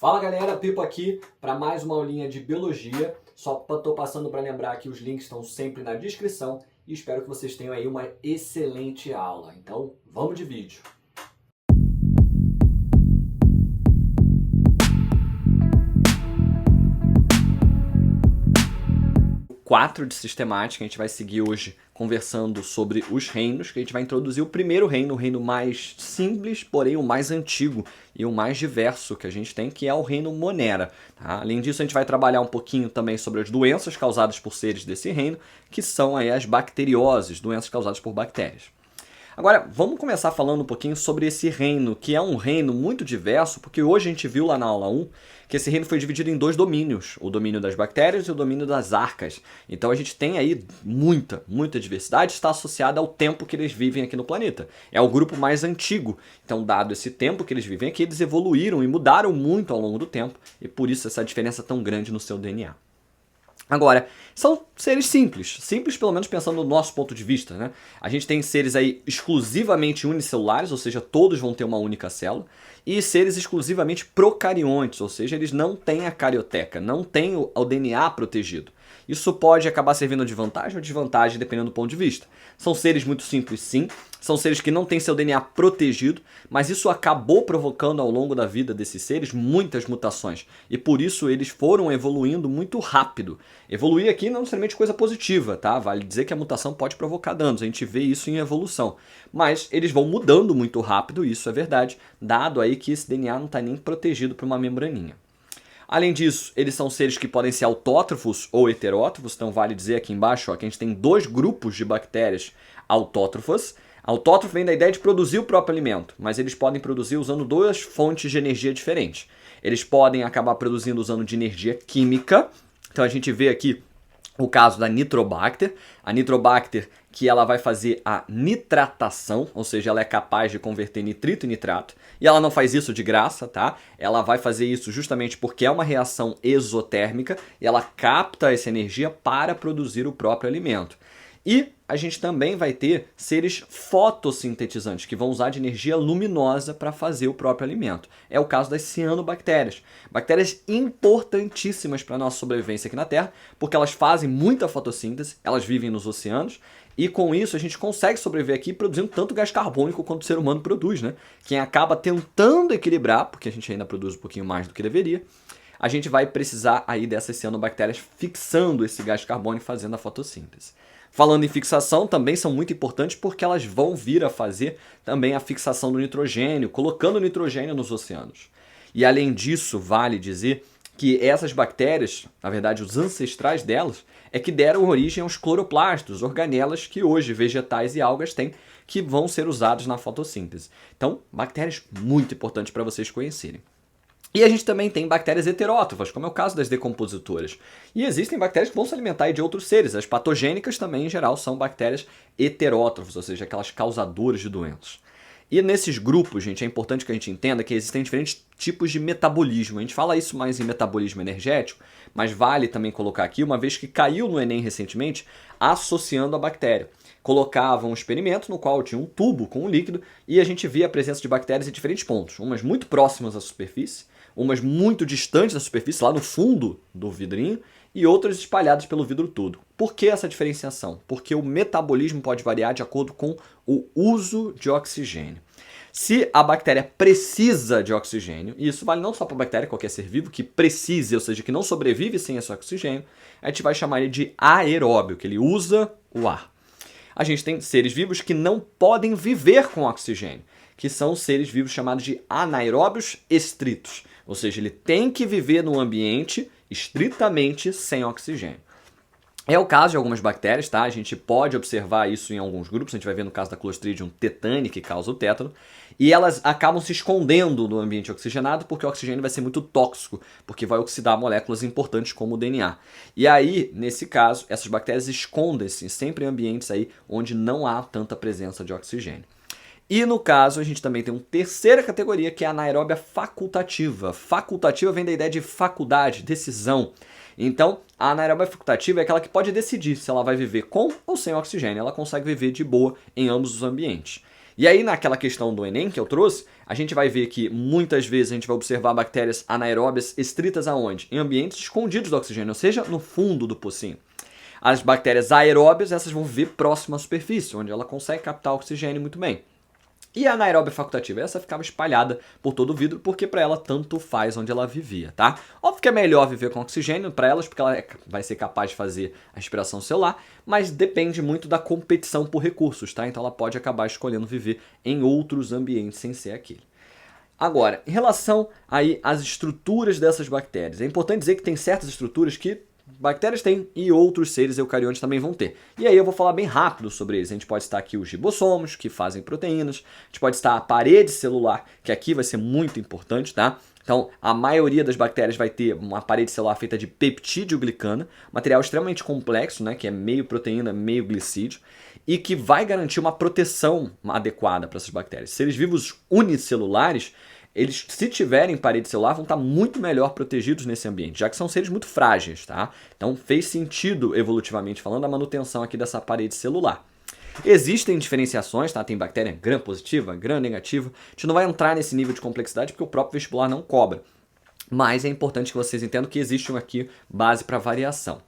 Fala galera, Pipo aqui para mais uma aulinha de biologia. Só estou passando para lembrar que os links estão sempre na descrição e espero que vocês tenham aí uma excelente aula. Então, vamos de vídeo. Quatro de sistemática, a gente vai seguir hoje conversando sobre os reinos, que a gente vai introduzir o primeiro reino, o reino mais simples, porém o mais antigo e o mais diverso que a gente tem, que é o reino Monera. Tá? Além disso, a gente vai trabalhar um pouquinho também sobre as doenças causadas por seres desse reino, que são aí as bacterioses, doenças causadas por bactérias. Agora, vamos começar falando um pouquinho sobre esse reino, que é um reino muito diverso, porque hoje a gente viu lá na aula 1 que esse reino foi dividido em dois domínios, o domínio das bactérias e o domínio das arcas. Então a gente tem aí muita diversidade, está associada ao tempo que eles vivem aqui no planeta. É o grupo mais antigo. Então, dado esse tempo que eles vivem aqui, eles evoluíram e mudaram muito ao longo do tempo, e por isso essa diferença tão grande no seu DNA. Agora, são seres simples pelo menos pensando no nosso ponto de vista, né? A gente tem seres aí exclusivamente unicelulares, ou seja, todos vão ter uma única célula, e seres exclusivamente procariontes, ou seja, eles não têm a carioteca, não têm o DNA protegido. Isso pode acabar servindo de vantagem ou desvantagem, dependendo do ponto de vista. São seres muito simples, sim. São seres que não têm seu DNA protegido, mas isso acabou provocando ao longo da vida desses seres muitas mutações. E por isso eles foram evoluindo muito rápido. Evoluir aqui não necessariamente coisa positiva, tá? Vale dizer que a mutação pode provocar danos, a gente vê isso em evolução. Mas eles vão mudando muito rápido, isso é verdade, dado aí que esse DNA não está nem protegido por uma membraninha. Além disso, eles são seres que podem ser autótrofos ou heterótrofos, então vale dizer aqui embaixo ó, que a gente tem dois grupos de bactérias autótrofas. Autótrofo vem da ideia de produzir o próprio alimento, mas eles podem produzir usando duas fontes de energia diferentes. Eles podem acabar produzindo usando de energia química, então a gente vê aqui o caso da Nitrobacter. A Nitrobacter que ela vai fazer a nitratação, ou seja, ela é capaz de converter nitrito em nitrato, e ela não faz isso de graça, tá? Ela vai fazer isso justamente porque é uma reação exotérmica e ela capta essa energia para produzir o próprio alimento. E a gente também vai ter seres fotossintetizantes, que vão usar de energia luminosa para fazer o próprio alimento. É o caso das cianobactérias. Bactérias importantíssimas para a nossa sobrevivência aqui na Terra, porque elas fazem muita fotossíntese, elas vivem nos oceanos, e com isso a gente consegue sobreviver aqui produzindo tanto gás carbônico quanto o ser humano produz, né? Quem acaba tentando equilibrar, porque a gente ainda produz um pouquinho mais do que deveria, a gente vai precisar aí dessas cianobactérias fixando esse gás carbônico fazendo a fotossíntese. Falando em fixação, também são muito importantes porque elas vão vir a fazer também a fixação do nitrogênio, colocando nitrogênio nos oceanos. E além disso, vale dizer que essas bactérias, na verdade os ancestrais delas, é que deram origem aos cloroplastos, organelas que hoje vegetais e algas têm, que vão ser usados na fotossíntese. Então, bactérias muito importantes para vocês conhecerem. E a gente também tem bactérias heterótrofas, como é o caso das decompositoras. E existem bactérias que vão se alimentar de outros seres. As patogênicas também, em geral, são bactérias heterótrofas, ou seja, aquelas causadoras de doenças. E nesses grupos, gente, é importante que a gente entenda que existem diferentes tipos de metabolismo. A gente fala isso mais em metabolismo energético, mas vale também colocar aqui, uma vez que caiu no Enem recentemente, associando a bactéria. Colocavam um experimento no qual tinha um tubo com um líquido e a gente via a presença de bactérias em diferentes pontos, umas muito próximas à superfície, umas muito distantes da superfície, lá no fundo do vidrinho, e outras espalhadas pelo vidro todo. Por que essa diferenciação? Porque o metabolismo pode variar de acordo com o uso de oxigênio. Se a bactéria precisa de oxigênio, e isso vale não só para a bactéria, qualquer ser vivo que precise, ou seja, que não sobrevive sem esse oxigênio, a gente vai chamar ele de aeróbio, que ele usa o ar. A gente tem seres vivos que não podem viver com oxigênio, que são seres vivos chamados de anaeróbios estritos. Ou seja, ele tem que viver num ambiente estritamente sem oxigênio. É o caso de algumas bactérias, tá? A gente pode observar isso em alguns grupos, a gente vai ver no caso da Clostridium tetani, que causa o tétano, e elas acabam se escondendo no ambiente oxigenado porque o oxigênio vai ser muito tóxico, porque vai oxidar moléculas importantes como o DNA. E aí, nesse caso, essas bactérias escondem-se sempre em ambientes aí onde não há tanta presença de oxigênio. E no caso, a gente também tem uma terceira categoria, que é a anaeróbia facultativa. Facultativa vem da ideia de faculdade, decisão. Então, a anaeróbia facultativa é aquela que pode decidir se ela vai viver com ou sem oxigênio. Ela consegue viver de boa em ambos os ambientes. E aí, naquela questão do Enem que eu trouxe, a gente vai ver que muitas vezes a gente vai observar bactérias anaeróbias estritas aonde? Em ambientes escondidos do oxigênio, ou seja, no fundo do pocinho. As bactérias aeróbias, essas vão viver próximo à superfície, onde ela consegue captar oxigênio muito bem. E a anaeróbia facultativa, essa ficava espalhada por todo o vidro, porque para ela tanto faz onde ela vivia, tá? Óbvio que é melhor viver com oxigênio para elas, porque ela vai ser capaz de fazer a respiração celular, mas depende muito da competição por recursos, tá? Então ela pode acabar escolhendo viver em outros ambientes sem ser aquele. Agora, em relação aí às estruturas dessas bactérias, é importante dizer que tem certas estruturas que bactérias têm e outros seres eucariontes também vão ter. E aí eu vou falar bem rápido sobre eles. A gente pode estar aqui os ribossomos, que fazem proteínas. A gente pode estar a parede celular, que aqui vai ser muito importante, tá? Então, a maioria das bactérias vai ter uma parede celular feita de peptídeo-glicana, material extremamente complexo, né, que é meio proteína, meio glicídio, e que vai garantir uma proteção adequada para essas bactérias. Seres vivos unicelulares, eles, se tiverem parede celular, vão estar muito melhor protegidos nesse ambiente, já que são seres muito frágeis, tá? Então fez sentido, evolutivamente falando, a manutenção aqui dessa parede celular. Existem diferenciações, tá? Tem bactéria gram-positiva, gram-negativa. A gente não vai entrar nesse nível de complexidade porque o próprio vestibular não cobra. Mas é importante que vocês entendam que existe aqui base para variação.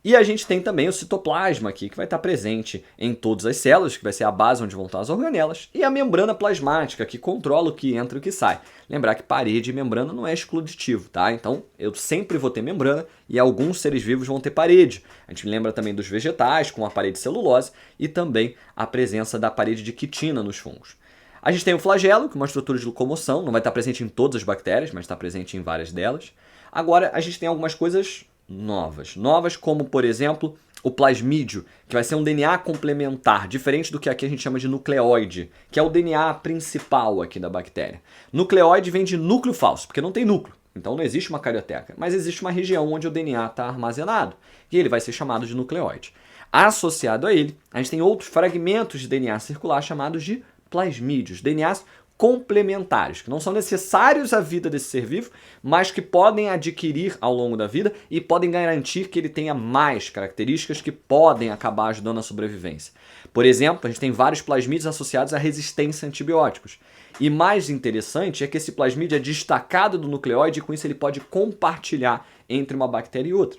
E a gente tem também o citoplasma aqui, que vai estar presente em todas as células, que vai ser a base onde vão estar as organelas, e a membrana plasmática, que controla o que entra e o que sai. Lembrar que parede e membrana não é excluditivo, tá? Então, eu sempre vou ter membrana e alguns seres vivos vão ter parede. A gente lembra também dos vegetais, com a parede de celulose, e também a presença da parede de quitina nos fungos. A gente tem o flagelo, que é uma estrutura de locomoção, não vai estar presente em todas as bactérias, mas está presente em várias delas. Agora, a gente tem algumas coisas novas como, por exemplo, o plasmídio, que vai ser um DNA complementar, diferente do que aqui a gente chama de nucleóide, que é o DNA principal aqui da bactéria. Nucleóide vem de núcleo falso, porque não tem núcleo, então não existe uma carioteca, mas existe uma região onde o DNA está armazenado, e ele vai ser chamado de nucleóide. Associado a ele, a gente tem outros fragmentos de DNA circular chamados de plasmídios, DNAs complementares, que não são necessários à vida desse ser vivo, mas que podem adquirir ao longo da vida e podem garantir que ele tenha mais características que podem acabar ajudando na sobrevivência. Por exemplo, a gente tem vários plasmídios associados à resistência a antibióticos. E mais interessante é que esse plasmídio é destacado do nucleóide e com isso ele pode compartilhar entre uma bactéria e outra.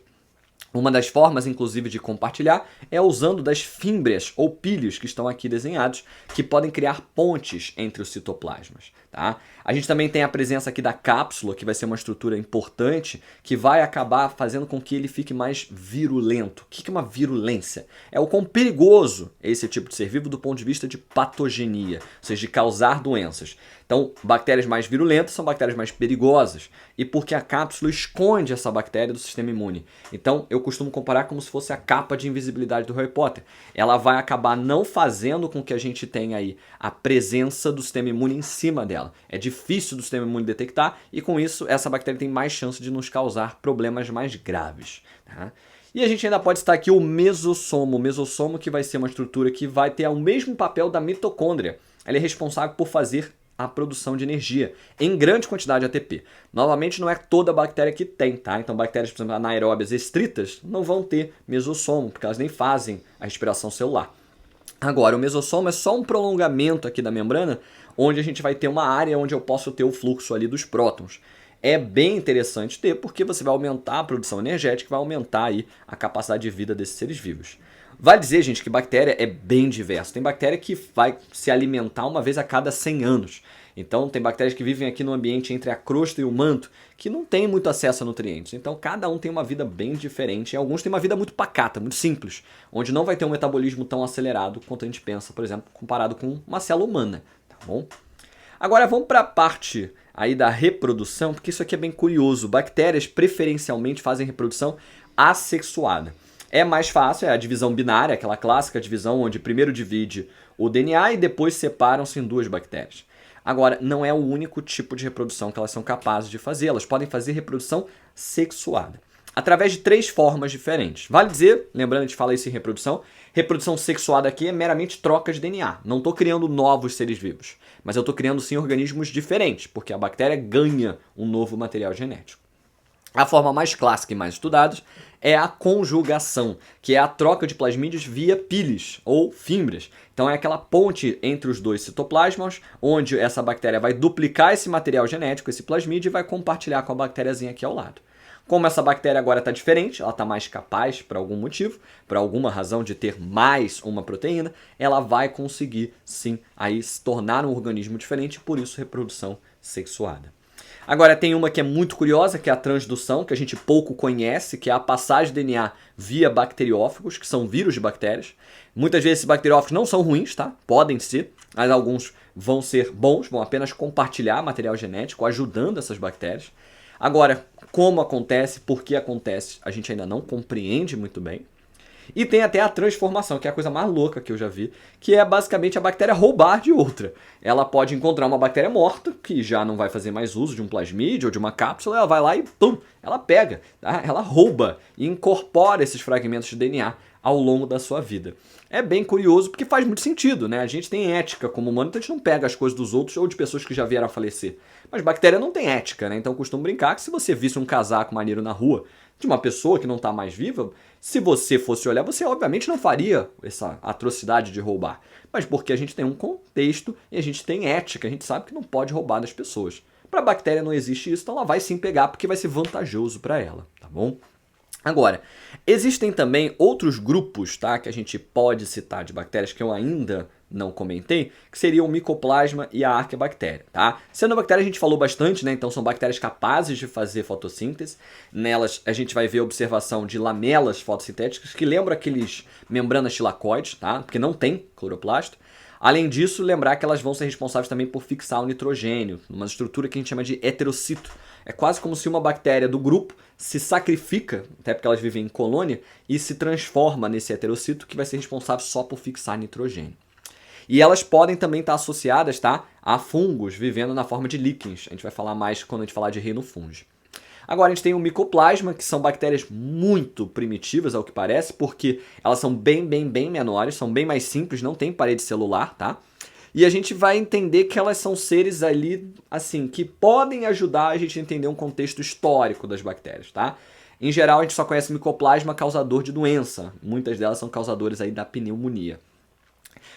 Uma das formas, inclusive, de compartilhar é usando das fímbrias ou pílios que estão aqui desenhados, que podem criar pontes entre os citoplasmas. Tá? A gente também tem a presença aqui da cápsula, que vai ser uma estrutura importante, que vai acabar fazendo com que ele fique mais virulento. O que é uma virulência? É o quão perigoso é esse tipo de ser vivo do ponto de vista de patogenia, ou seja, de causar doenças. Então, bactérias mais virulentas são bactérias mais perigosas, e porque a cápsula esconde essa bactéria do sistema imune. Então, eu costumo comparar como se fosse a capa de invisibilidade do Harry Potter. Ela vai acabar não fazendo com que a gente tenha aí a presença do sistema imune em cima dela. É difícil do sistema imune detectar e com isso essa bactéria tem mais chance de nos causar problemas mais graves. Tá? E a gente ainda pode estar aqui o mesossomo que vai ser uma estrutura que vai ter o mesmo papel da mitocôndria. Ela é responsável por fazer a produção de energia em grande quantidade de ATP. Novamente, não é toda bactéria que tem, tá? Então, bactérias, por exemplo, anaeróbias estritas não vão ter mesossomo, porque elas nem fazem a respiração celular. Agora, o mesossomo é só um prolongamento aqui da membrana, onde a gente vai ter uma área onde eu posso ter o fluxo ali dos prótons. É bem interessante ter, porque você vai aumentar a produção energética, vai aumentar aí a capacidade de vida desses seres vivos. Vale dizer, gente, que bactéria é bem diversa. Tem bactéria que vai se alimentar uma vez a cada 100 anos. Então, tem bactérias que vivem aqui no ambiente entre a crosta e o manto, que não tem muito acesso a nutrientes. Então, cada um tem uma vida bem diferente. E alguns têm uma vida muito pacata, muito simples, onde não vai ter um metabolismo tão acelerado quanto a gente pensa, por exemplo, comparado com uma célula humana. Tá bom? Agora, vamos para a parte aí da reprodução, porque isso aqui é bem curioso. Bactérias preferencialmente fazem reprodução assexuada. É mais fácil, é a divisão binária, aquela clássica divisão onde primeiro divide o DNA e depois separam-se em duas bactérias. Agora, não é o único tipo de reprodução que elas são capazes de fazer. Elas podem fazer reprodução sexuada, através de 3 formas diferentes. Vale dizer, lembrando que a gente fala isso em reprodução sexuada aqui é meramente troca de DNA. Não estou criando novos seres vivos, mas eu estou criando sim organismos diferentes, porque a bactéria ganha um novo material genético. A forma mais clássica e mais estudada é a conjugação, que é a troca de plasmídios via pílis ou fímbrias. Então é aquela ponte entre os dois citoplasmas, onde essa bactéria vai duplicar esse material genético, esse plasmídio, e vai compartilhar com a bactériazinha aqui ao lado. Como essa bactéria agora está diferente, ela está mais capaz, por algum motivo, por alguma razão de ter mais uma proteína, ela vai conseguir, sim, aí se tornar um organismo diferente, por isso reprodução sexuada. Agora tem uma que é muito curiosa, que é a transdução, que a gente pouco conhece, que é a passagem de DNA via bacteriófagos, que são vírus de bactérias. Muitas vezes esses bacteriófagos não são ruins, tá? Podem ser, mas alguns vão ser bons, vão apenas compartilhar material genético, ajudando essas bactérias. Agora, como acontece, por que acontece, a gente ainda não compreende muito bem. E tem até a transformação, que é a coisa mais louca que eu já vi, que é basicamente a bactéria roubar de outra. Ela pode encontrar uma bactéria morta, que já não vai fazer mais uso de um plasmídio ou de uma cápsula, ela vai lá e pum, ela pega, tá? Ela rouba e incorpora esses fragmentos de DNA ao longo da sua vida. É bem curioso porque faz muito sentido, né? A gente tem ética como humano, então a gente não pega as coisas dos outros ou de pessoas que já vieram a falecer. Mas bactéria não tem ética, né? Então eu costumo brincar que se você visse um casaco maneiro na rua de uma pessoa que não está mais viva, se você fosse olhar, você obviamente não faria essa atrocidade de roubar. Mas porque a gente tem um contexto e a gente tem ética, a gente sabe que não pode roubar das pessoas. Para a bactéria não existe isso, então ela vai sim pegar porque vai ser vantajoso para ela, tá bom? Agora, existem também outros grupos, tá, que a gente pode citar de bactérias que eu ainda não comentei, que seriam o micoplasma e a arqueabactéria, tá? Cianobactéria a gente falou bastante, né? Então são bactérias capazes de fazer fotossíntese. Nelas a gente vai ver a observação de lamelas fotossintéticas que lembram aqueles membranas tilacoides, tá? Porque não tem cloroplasto. Além disso, lembrar que elas vão ser responsáveis também por fixar o nitrogênio, numa estrutura que a gente chama de heterocito. É quase como se uma bactéria do grupo se sacrifica, até porque elas vivem em colônia, e se transforma nesse heterocito que vai ser responsável só por fixar nitrogênio. E elas podem também estar associadas, tá, a fungos vivendo na forma de líquens. A gente vai falar mais quando a gente falar de reino fungi. Agora a gente tem o micoplasma, que são bactérias muito primitivas, ao que parece, porque elas são bem menores, são bem mais simples, não tem parede celular, tá? E a gente vai entender que elas são seres ali, assim, que podem ajudar a gente a entender um contexto histórico das bactérias, tá? Em geral, a gente só conhece micoplasma causador de doença. Muitas delas são causadores aí da pneumonia.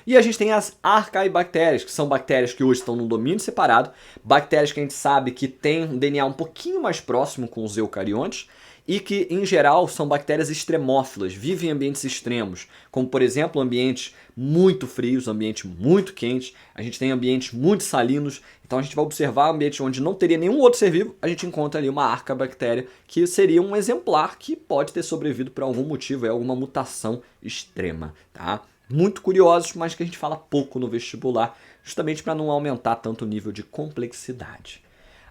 E a gente tem as arcaibactérias, que são bactérias que hoje estão num domínio separado, bactérias que a gente sabe que têm um DNA um pouquinho mais próximo com os eucariontes e que, em geral, são bactérias extremófilas, vivem em ambientes extremos, como, por exemplo, ambientes muito frios, ambientes muito quentes, a gente tem ambientes muito salinos, então a gente vai observar ambientes onde não teria nenhum outro ser vivo, a gente encontra ali uma arcabactéria, que seria um exemplar que pode ter sobrevivido por algum motivo, é alguma mutação extrema, tá? Muito curiosos, mas que a gente fala pouco no vestibular, justamente para não aumentar tanto o nível de complexidade.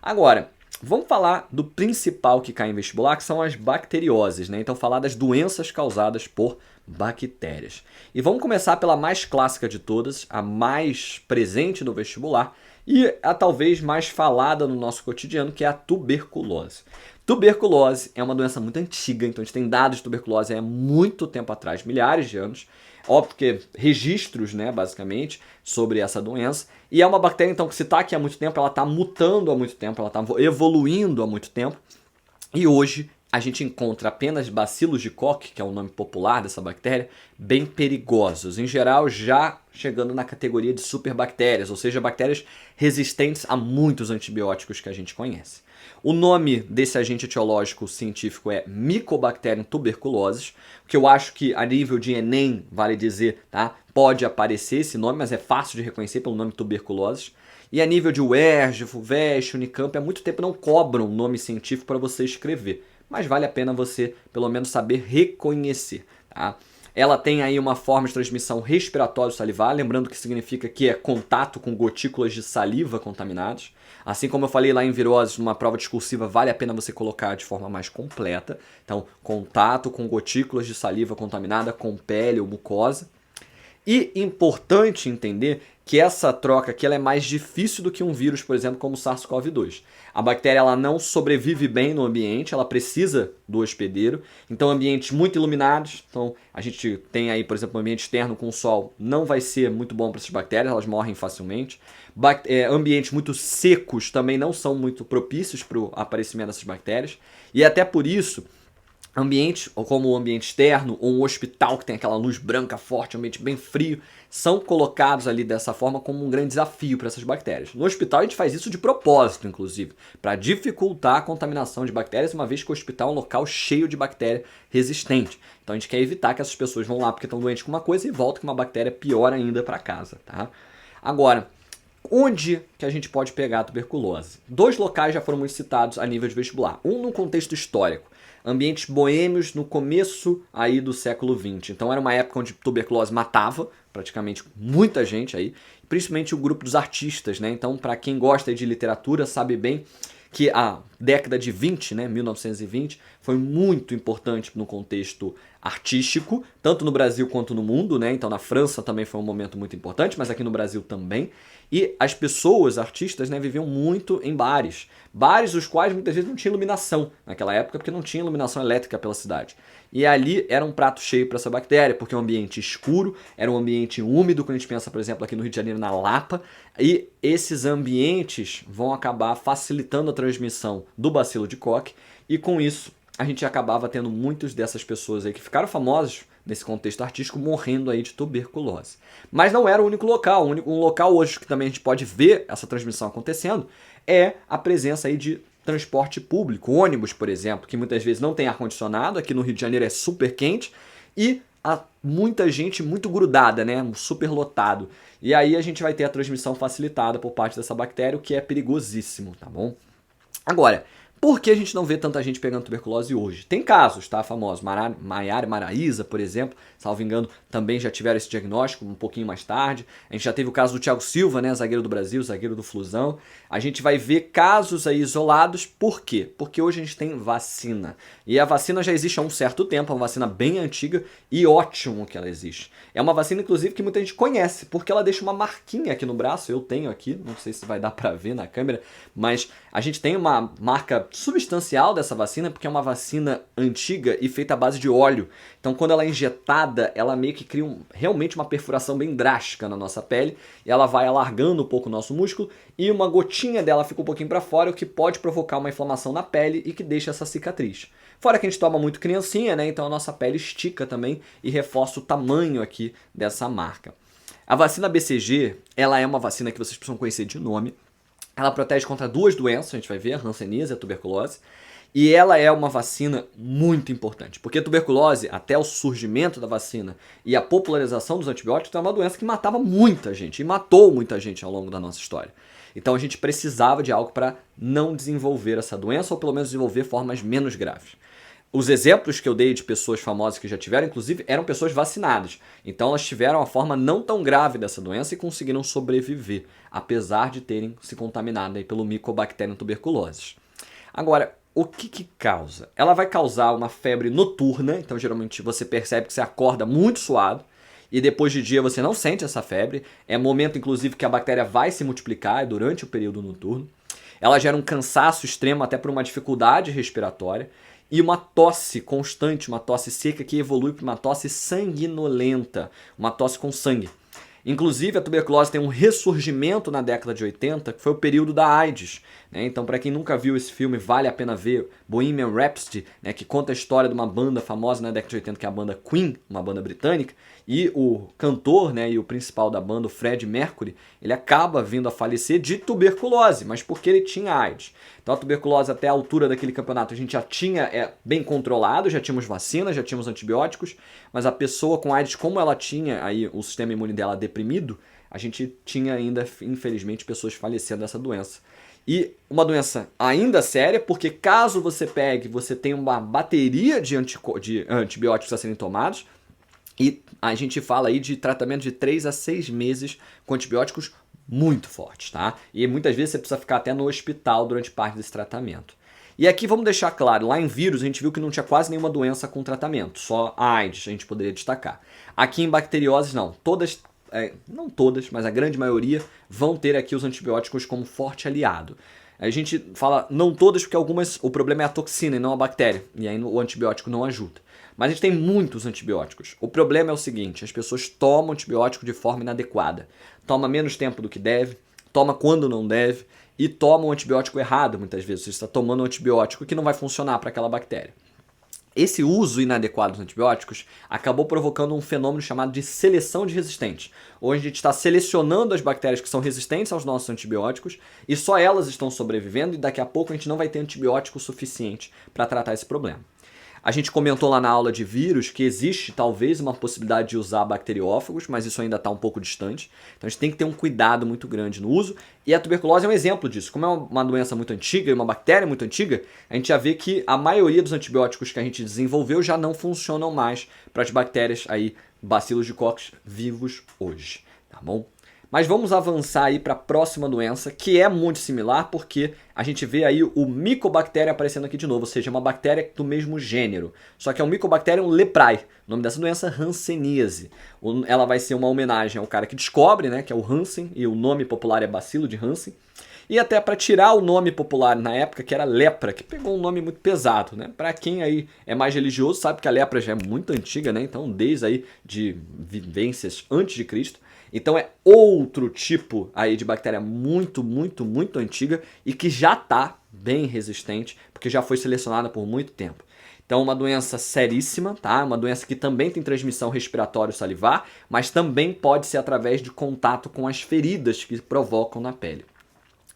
Agora, vamos falar do principal que cai em vestibular, que são as bacterioses, né? Então, falar das doenças causadas por bactérias. E vamos começar pela mais clássica de todas, a mais presente no vestibular e a talvez mais falada no nosso cotidiano, que é a tuberculose. Tuberculose é uma doença muito antiga, então a gente tem dados de tuberculose há muito tempo atrás, milhares de anos. Óbvio que registros, né, basicamente, sobre essa doença. E é uma bactéria, então, que se está aqui há muito tempo, ela está mutando há muito tempo, ela está evoluindo há muito tempo. E hoje a gente encontra apenas bacilos de Koch, que é o nome popular dessa bactéria, bem perigosos. Em geral, já chegando na categoria de superbactérias, ou seja, bactérias resistentes a muitos antibióticos que a gente conhece. O nome desse agente etiológico científico é Mycobacterium tuberculosis, que eu acho que a nível de Enem, vale dizer, tá? Pode aparecer esse nome, mas é fácil de reconhecer pelo nome tuberculose. E a nível de UERJ, FUVEST, Unicamp, há muito tempo não cobram nome científico para você escrever, mas vale a pena você, pelo menos, saber reconhecer, tá? Ela tem aí uma forma de transmissão respiratório-salivar, lembrando que significa que é contato com gotículas de saliva contaminadas. Assim como eu falei lá em virose, numa prova discursiva, vale a pena você colocar de forma mais completa. Então, contato com gotículas de saliva contaminada com pele ou mucosa. E importante entender que essa troca aqui ela é mais difícil do que um vírus, por exemplo, como o SARS-CoV-2. A bactéria ela não sobrevive bem no ambiente, ela precisa do hospedeiro. Então, ambientes muito iluminados, então a gente tem aí, por exemplo, um ambiente externo com o sol, não vai ser muito bom para essas bactérias, elas morrem facilmente. Ambientes muito secos também não são muito propícios para o aparecimento dessas bactérias. E até por isso, ambiente, como o ambiente externo, ou um hospital que tem aquela luz branca forte, um ambiente bem frio, são colocados ali dessa forma como um grande desafio para essas bactérias. No hospital a gente faz isso de propósito, inclusive, para dificultar a contaminação de bactérias, uma vez que o hospital é um local cheio de bactéria resistente. Então a gente quer evitar que essas pessoas vão lá porque estão doentes com uma coisa e voltam com uma bactéria pior ainda para casa, tá? Agora, onde que a gente pode pegar a tuberculose? 2 locais já foram muito citados a nível de vestibular. Um no contexto histórico, ambientes boêmios no começo aí do século XX. Então era uma época onde tuberculose matava praticamente muita gente aí, principalmente o grupo dos artistas, né? Então, para quem gosta de literatura, sabe bem que a década de 20, né, 1920, foi muito importante no contexto artístico, tanto no Brasil quanto no mundo, né? Então na França também foi um momento muito importante, mas aqui no Brasil também. E as pessoas, artistas, né, viviam muito em bares. Bares os quais muitas vezes não tinha iluminação naquela época, porque não tinha iluminação elétrica pela cidade. E ali era um prato cheio para essa bactéria, porque é um ambiente escuro, era um ambiente úmido, quando a gente pensa, por exemplo, aqui no Rio de Janeiro, na Lapa. E esses ambientes vão acabar facilitando a transmissão do bacilo de Koch. E com isso, a gente acabava tendo muitas dessas pessoas aí que ficaram famosas nesse contexto artístico morrendo aí de tuberculose. Mas não era o único local. Um local hoje que também a gente pode ver essa transmissão acontecendo é a presença aí de transporte público, ônibus, por exemplo, que muitas vezes não tem ar-condicionado, aqui no Rio de Janeiro é super quente, e há muita gente muito grudada, né? Super lotado. E aí a gente vai ter a transmissão facilitada por parte dessa bactéria, o que é perigosíssimo, tá bom? Agora, por que a gente não vê tanta gente pegando tuberculose hoje? Tem casos, tá, famosos. Maiara e Maraísa, por exemplo, salvo engano, também já tiveram esse diagnóstico um pouquinho mais tarde. A gente já teve o caso do Thiago Silva, né, zagueiro do Brasil, zagueiro do Flusão. A gente vai ver casos aí isolados. Por quê? Porque hoje a gente tem vacina. E a vacina já existe há um certo tempo, é uma vacina bem antiga e ótimo que ela existe. É uma vacina, inclusive, que muita gente conhece, porque ela deixa uma marquinha aqui no braço. Eu tenho aqui, não sei se vai dar pra ver na câmera, mas a gente tem uma marca substancial dessa vacina, porque é uma vacina antiga e feita à base de óleo. Então, quando ela é injetada, ela meio que cria realmente uma perfuração bem drástica na nossa pele, e ela vai alargando um pouco o nosso músculo, e uma gotinha dela fica um pouquinho para fora, o que pode provocar uma inflamação na pele e que deixa essa cicatriz. Fora que a gente toma muito criancinha, né? Então a nossa pele estica também e reforça o tamanho aqui dessa marca. A vacina BCG, ela é uma vacina que vocês precisam conhecer de nome. Ela protege contra 2 doenças, a gente vai ver, a hanseníase e a tuberculose. E ela é uma vacina muito importante, porque a tuberculose, até o surgimento da vacina e a popularização dos antibióticos, é uma doença que matava muita gente, e matou muita gente ao longo da nossa história. Então a gente precisava de algo para não desenvolver essa doença, ou pelo menos desenvolver formas menos graves. Os exemplos que eu dei de pessoas famosas que já tiveram, inclusive, eram pessoas vacinadas. Então elas tiveram a forma não tão grave dessa doença e conseguiram sobreviver, apesar de terem se contaminado aí pelo Mycobacterium tuberculosis. Agora, o que causa? Ela vai causar uma febre noturna, então geralmente você percebe que você acorda muito suado, e depois de dia você não sente essa febre. É momento, inclusive, que a bactéria vai se multiplicar durante o período noturno. Ela gera um cansaço extremo, até por uma dificuldade respiratória, e uma tosse constante, uma tosse seca que evolui para uma tosse sanguinolenta, uma tosse com sangue. Inclusive, a tuberculose tem um ressurgimento na década de 80, que foi o período da AIDS. Né? Então, para quem nunca viu esse filme, vale a pena ver Bohemian Rhapsody, né? Que conta a história de uma banda famosa na década de 80, que é a banda Queen, uma banda britânica, e o cantor, né, e o principal da banda, o Freddie Mercury, ele acaba vindo a falecer de tuberculose, mas porque ele tinha AIDS. Então a tuberculose até a altura daquele campeonato a gente já tinha bem controlado, já tínhamos vacinas, já tínhamos antibióticos, mas a pessoa com AIDS, como ela tinha aí o sistema imune dela deprimido, a gente tinha ainda, infelizmente, pessoas falecendo dessa doença. E uma doença ainda séria, porque caso você pegue, você tem uma bateria de antibióticos a serem tomados, e a gente fala aí de tratamento de 3 a 6 meses com antibióticos muito fortes, tá? E muitas vezes você precisa ficar até no hospital durante parte desse tratamento. E aqui vamos deixar claro, lá em vírus a gente viu que não tinha quase nenhuma doença com tratamento, só a AIDS a gente poderia destacar. Aqui em bacterioses não, todas, não todas, mas a grande maioria vão ter aqui os antibióticos como forte aliado. A gente fala não todas porque algumas o problema é a toxina e não a bactéria, e aí o antibiótico não ajuda. Mas a gente tem muitos antibióticos. O problema é o seguinte, as pessoas tomam antibiótico de forma inadequada. Toma menos tempo do que deve, toma quando não deve e toma um antibiótico errado muitas vezes. Você está tomando um antibiótico que não vai funcionar para aquela bactéria. Esse uso inadequado dos antibióticos acabou provocando um fenômeno chamado de seleção de resistentes. Hoje a gente está selecionando as bactérias que são resistentes aos nossos antibióticos e só elas estão sobrevivendo e daqui a pouco a gente não vai ter antibiótico suficiente para tratar esse problema. A gente comentou lá na aula de vírus que existe talvez uma possibilidade de usar bacteriófagos, mas isso ainda está um pouco distante. Então a gente tem que ter um cuidado muito grande no uso. E a tuberculose é um exemplo disso. Como é uma doença muito antiga e uma bactéria muito antiga, a gente já vê que a maioria dos antibióticos que a gente desenvolveu já não funcionam mais para as bactérias aí, bacilos de Koch vivos hoje, tá bom? Mas vamos avançar aí para a próxima doença, que é muito similar, porque a gente vê aí o Mycobacterium aparecendo aqui de novo, ou seja, uma bactéria do mesmo gênero. Só que é o Mycobacterium leprae. O nome dessa doença é hanseníase. Ela vai ser uma homenagem ao cara que descobre, né, que é o Hansen, e o nome popular é bacilo de Hansen. E até para tirar o nome popular na época, que era lepra, que pegou um nome muito pesado, né? Para quem aí é mais religioso, sabe que a lepra já é muito antiga, né? Então, desde aí de vivências antes de Cristo. Então é outro tipo aí de bactéria muito, muito, muito antiga e que já está bem resistente, porque já foi selecionada por muito tempo. Então uma doença seríssima, tá? Uma doença que também tem transmissão respiratória salivar, mas também pode ser através de contato com as feridas que provocam na pele.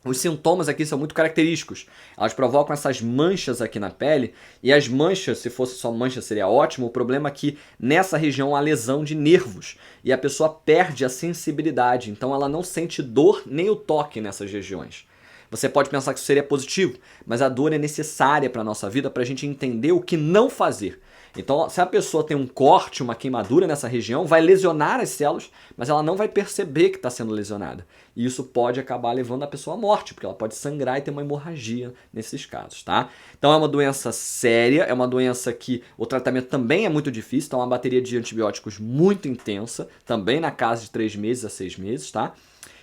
Os sintomas aqui são muito característicos. Elas provocam essas manchas aqui na pele. E as manchas, se fosse só mancha seria ótimo. O problema é que nessa região há lesão de nervos. E a pessoa perde a sensibilidade. Então ela não sente dor nem o toque nessas regiões. Você pode pensar que isso seria positivo. Mas a dor é necessária para a nossa vida para a gente entender o que não fazer. Então, se a pessoa tem um corte, uma queimadura nessa região, vai lesionar as células, mas ela não vai perceber que está sendo lesionada. E isso pode acabar levando a pessoa à morte, porque ela pode sangrar e ter uma hemorragia nesses casos, tá? Então é uma doença séria, é uma doença que o tratamento também é muito difícil, então é uma bateria de antibióticos muito intensa, também na casa de 3 meses a 6 meses, tá?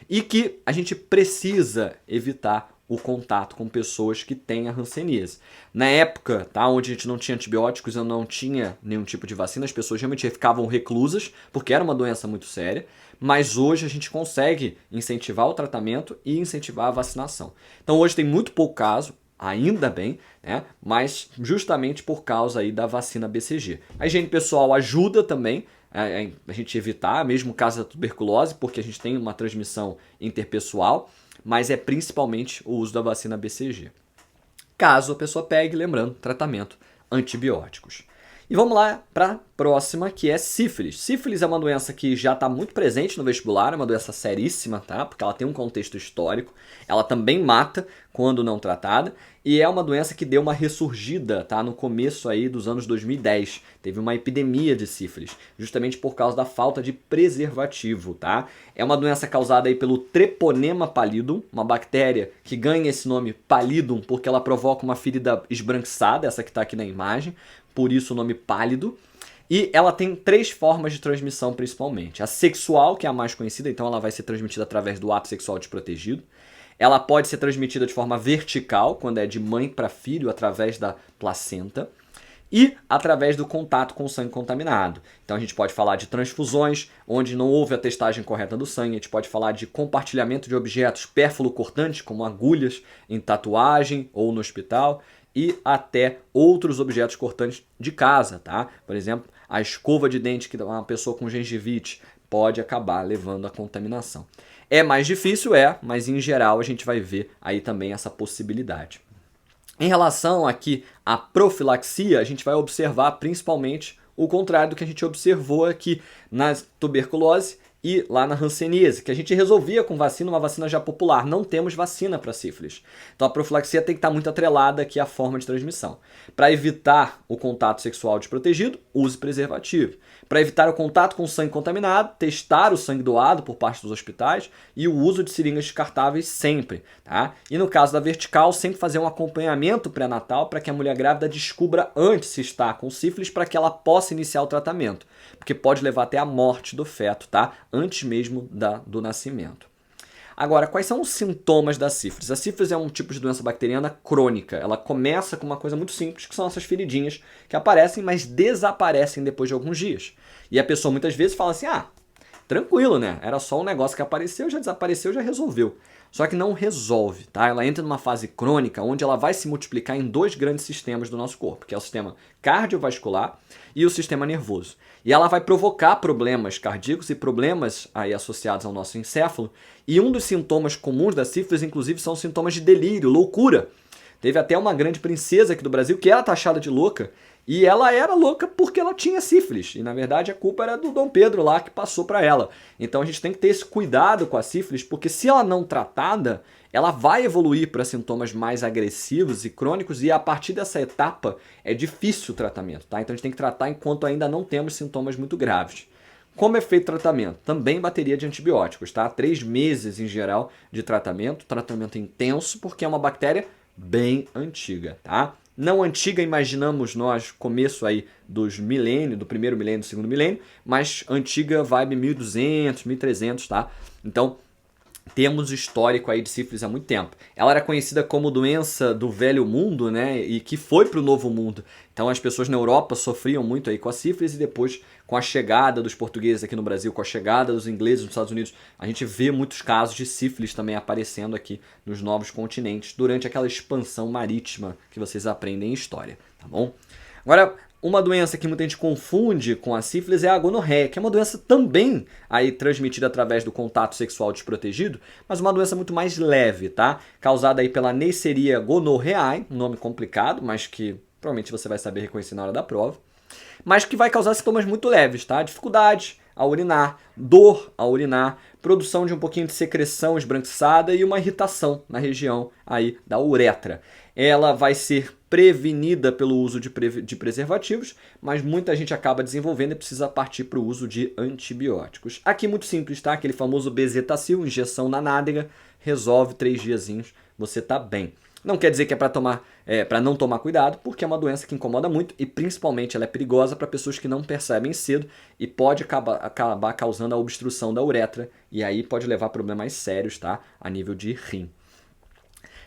E que a gente precisa evitar o contato com pessoas que têm a hanseníase. Na época, tá, onde a gente não tinha antibióticos, eu não tinha nenhum tipo de vacina, as pessoas realmente ficavam reclusas, porque era uma doença muito séria, mas hoje a gente consegue incentivar o tratamento e incentivar a vacinação. Então hoje tem muito pouco caso, ainda bem, né, mas justamente por causa aí da vacina BCG. A higiene pessoal ajuda também, a gente evitar, mesmo o caso da tuberculose, porque a gente tem uma transmissão interpessoal, mas é principalmente o uso da vacina BCG. Caso a pessoa pegue, lembrando, tratamento antibióticos. E vamos lá para a próxima, que é sífilis. Sífilis é uma doença que já está muito presente no vestibular, é uma doença seríssima, tá? Porque ela tem um contexto histórico, ela também mata quando não tratada, e é uma doença que deu uma ressurgida, tá? No começo aí dos anos 2010, teve uma epidemia de sífilis, justamente por causa da falta de preservativo, tá? É uma doença causada aí pelo Treponema pallidum, uma bactéria que ganha esse nome pallidum porque ela provoca uma ferida esbranquiçada, essa que está aqui na imagem, por isso o nome pálido. E ela tem 3 formas de transmissão principalmente. A sexual, que é a mais conhecida, então ela vai ser transmitida através do ato sexual desprotegido. Ela pode ser transmitida de forma vertical, quando é de mãe para filho, através da placenta. E através do contato com o sangue contaminado. Então a gente pode falar de transfusões, onde não houve a testagem correta do sangue. A gente pode falar de compartilhamento de objetos pérfulo-cortantes, como agulhas em tatuagem ou no hospital. E até outros objetos cortantes de casa, tá? Por exemplo, a escova de dente que uma pessoa com gengivite pode acabar levando à contaminação. É mais difícil, mas em geral a gente vai ver aí também essa possibilidade. Em relação aqui à profilaxia, a gente vai observar principalmente o contrário do que a gente observou aqui na tuberculose e lá na hanseníase, que a gente resolvia com vacina, uma vacina já popular. Não temos vacina para sífilis. Então a profilaxia tem que estar muito atrelada aqui à forma de transmissão. Para evitar o contato sexual desprotegido, use preservativo. Para evitar o contato com sangue contaminado, testar o sangue doado por parte dos hospitais e o uso de seringas descartáveis sempre, tá? E no caso da vertical, sempre fazer um acompanhamento pré-natal para que a mulher grávida descubra antes se está com sífilis para que ela possa iniciar o tratamento, porque pode levar até a morte do feto, tá? Antes mesmo do nascimento. Agora, quais são os sintomas da sífilis? A sífilis é um tipo de doença bacteriana crônica. Ela começa com uma coisa muito simples, que são essas feridinhas que aparecem, mas desaparecem depois de alguns dias. E a pessoa muitas vezes fala assim, tranquilo, né? Era só um negócio que apareceu, já desapareceu, já resolveu. Só que não resolve, tá? Ela entra numa fase crônica onde ela vai se multiplicar em dois grandes sistemas do nosso corpo, que é o sistema cardiovascular e o sistema nervoso. E ela vai provocar problemas cardíacos e problemas aí associados ao nosso encéfalo. E um dos sintomas comuns da sífilis, inclusive, são sintomas de delírio, loucura. Teve até uma grande princesa aqui do Brasil que era taxada de louca. E ela era louca porque ela tinha sífilis. E, na verdade, a culpa era do Dom Pedro lá que passou para ela. Então, a gente tem que ter esse cuidado com a sífilis, porque se ela não tratada, ela vai evoluir para sintomas mais agressivos e crônicos. E, a partir dessa etapa, é difícil o tratamento, tá? Então, a gente tem que tratar enquanto ainda não temos sintomas muito graves. Como é feito o tratamento? Também bateria de antibióticos, tá? 3 meses, em geral, de tratamento intenso, porque é uma bactéria bem antiga, tá? Não antiga, imaginamos nós, começo aí dos milênios, do primeiro milênio, do segundo milênio, mas antiga vibe 1200, 1300, tá? Então, temos histórico aí de sífilis há muito tempo. Ela era conhecida como doença do velho mundo, né? E que foi para o novo mundo. Então as pessoas na Europa sofriam muito aí com a sífilis e depois com a chegada dos portugueses aqui no Brasil, com a chegada dos ingleses nos Estados Unidos, a gente vê muitos casos de sífilis também aparecendo aqui nos novos continentes durante aquela expansão marítima que vocês aprendem em história, tá bom? Agora, uma doença que muita gente confunde com a sífilis é a gonorreia, que é uma doença também aí transmitida através do contato sexual desprotegido, mas uma doença muito mais leve, tá? Causada aí pela Neisseria gonorrhoeae, um nome complicado, mas que provavelmente você vai saber reconhecer na hora da prova, mas que vai causar sintomas muito leves, tá? Dificuldade a urinar, dor a urinar, produção de um pouquinho de secreção esbranquiçada e uma irritação na região aí da uretra. Ela vai ser prevenida pelo uso de preservativos, mas muita gente acaba desenvolvendo e precisa partir para o uso de antibióticos. Aqui muito simples, tá? Aquele famoso bezetacil, injeção na nádega, resolve 3 diazinhos, você tá bem. Não quer dizer que é para não tomar cuidado, porque é uma doença que incomoda muito e principalmente ela é perigosa para pessoas que não percebem cedo e pode acabar causando a obstrução da uretra e aí pode levar a problemas sérios, tá? A nível de rim.